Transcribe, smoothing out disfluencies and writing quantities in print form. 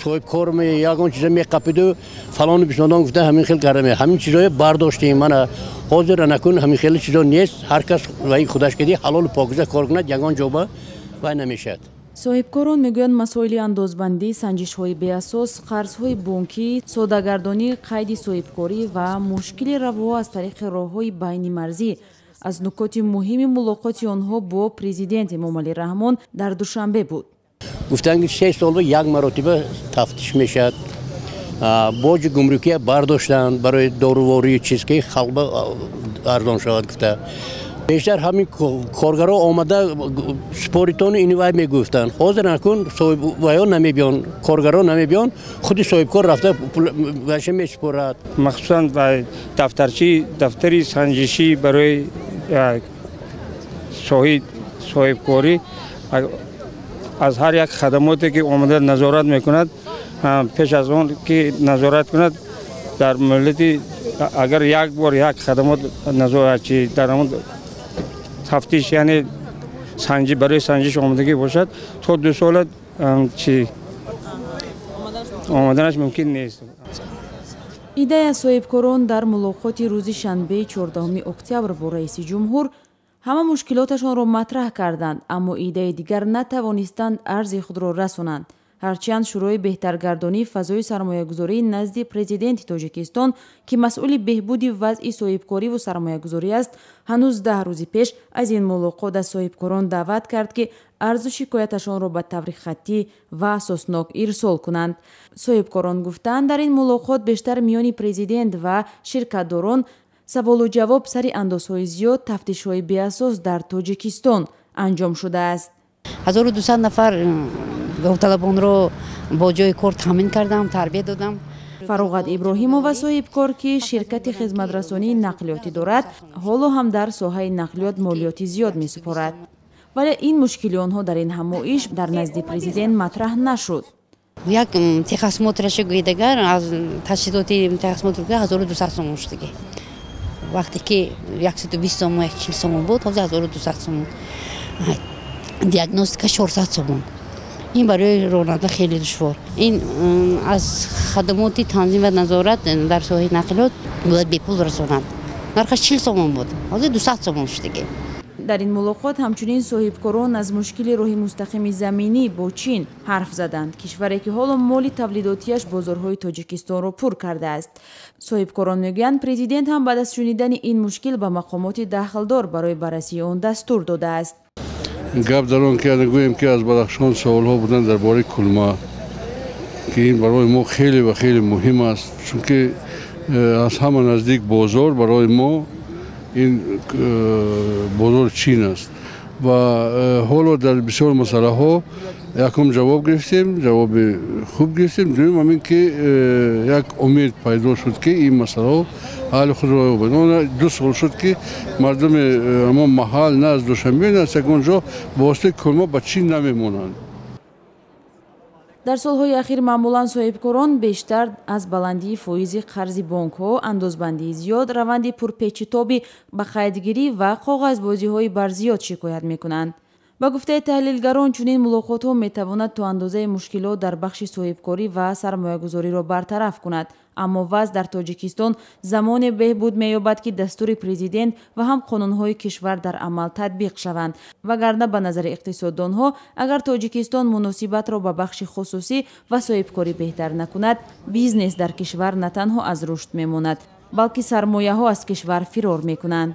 соҳибкор ягон чиза меқапиду фалони бишнодон гуфта ҳамин хел кардаме ҳамин чизоро бардоштем мана ҳозир анакун ҳамин хели чизо нест ҳар кас ваи худаш кеди ҳалолу покиза кор кунад ягон ҷоба вай намешад. соҳибкорон мегӯянд масоили андозбандӣ, санҷишҳои беасос, қарзҳои бонкӣ, содагардонӣ, қайди соҳибкорӣ ва мушкили равоҳо аз тариқи роҳҳои байнимарзӣ аз нукоти муҳими мулоқоти онҳо бо президенти Эмомалӣ Раҳмон дар душанбе буд. гуфтанд ки 3 сол як маротиба тафтиш мешад. боҷи гумрукия бардоштанд барои дорувории чиз ки халба арзон шавад гуфта. бештар ҳамин коргаро омада споритони инвай мегуфтанд. ҳозир накун соҳибваё намебиён, коргаро намебиён, худи соҳибкор рафта ваша месупорад. махсусан дафтари санҷишӣ барои соҳибкорӣ аз ҳар як хадамоте ки омада назорат мекунад, пеш аз он ки назорат кунад дар миллати агар як бор як хадамот назоратчӣ дар тафтиш яъне барои санҷиш омадагӣ бошад, то 2 сола омаданаш мумкин нест. идея соҳибкорон дар мулоқоти рӯзи шанбеи 14 октябр бо раиси ҷумҳур ҳама мушкилоташонро матраҳ карданд, аммо идеяи дигар натавонистанд арзи худро расонанд. ҳарчанд шӯрои беҳтаргардонии фазои сармоягузории назди президенти Тоҷикистон ки масъули беҳбуди вазъи соҳибкориву сармоягузорӣ аст, ҳанӯз 10 рӯзи пеш аз ин мулоқот аз соҳибкорон даъват кард ки арзу шикояташонро ба таври хаттӣ ва асоснок ирсол кунанд. соҳибкорон гуфтанд дар ин мулоқот бештар миёни президент ва ширкатдорон саволу ҷавоб сари андозҳои зиёд тафтишҳои беасос дар Тоҷикистон анҷом шудааст. 1200 нафар давталабонро бо ҷои кор таъмин кардам, тарбия додам. фароғат иброҳимова соҳибкор ки ширкати хизматрасонии нақлиётӣ дорад, ҳоло ҳам дар соҳаи нақлиёт молиёти зиёд месупорад. вале ин мушкили онҳо дар ин ҳамоиш дар назди президент матраҳ нашуд. як техосмотраши гӯидагар аз таҷҳизоти техосмотр 1200 сомон шудагӣ. вақте ки 120 сомон 140 сомон буд, ҳозир 1200 сомон. диагностика 400 сомон. ин барои ронанда хеле душвор. ин аз хадамоти танзим ва назорат дар соҳаи нақлиёт бояд бепул расонанд. нархаш 40 сомон буд, ҳозир 200 сомон шудагӣ. дар ин мулоқот ҳамчунин соҳибкорон аз мушкили роҳи мустақими заминӣ бо чин ҳарф заданд, кишваре ки ҳоло моли тавлидотияш бозорҳои Тоҷикистонро пур кардааст. соҳибкорон мегӯянд президент ҳам баъд аз шунидани ин мушкил ба мақомоти дахлдор барои баррасии он дастур додааст. гап дар он карда гӯем ки аз Бадахшон саволҳо буданд дар бораи кулма, ки ин барои мо хеле ва хеле муҳим аст, чунки аз ҳама наздик бозор барои мо ин бозори чин аст ва ҳоло дар бисёр масъалаҳо якум ҷавоб гирифтем, ҷавоби хуб гирифтем. дуюм ҳамин ки як умед пайдо шуд ки ин масъалаҳо ҳалли худро ёбад. 2 сол шуд ки мардуми ҳамон маҳал на аз Душанбе на аз ягон ҷо бо воситаи кулма ба чин намемонанд. дар солҳои ахир маъмулан соҳибкорон бештар аз баландии фоизи қарзи бонкҳо, андозбандии зиёд, раванди пурпечитоби ба қайдгирӣ ва коғазбозиҳои барзиёд шикоят мекунанд. ба гуфтаи таҳлилгарон, чунин мулоқотҳо метавонад то андозаи мушкилот дар бахши соҳибкорӣ ва сармоягузориро бартараф кунад, аммо вазъ дар Тоҷикистон замоне беҳбуд меёбад ки дастури президент ва ҳам қонунҳои кишвар дар амал татбиқ шаванд. вагарна ба назари иқтисоддонҳо, агар Тоҷикистон муносибатро ба бахши хусусӣ ва соҳибкорӣ беҳтар накунад, бизнес дар кишвар на танҳо аз рушд мемонад, балки сармояҳо аз кишвар фирор мекунанд.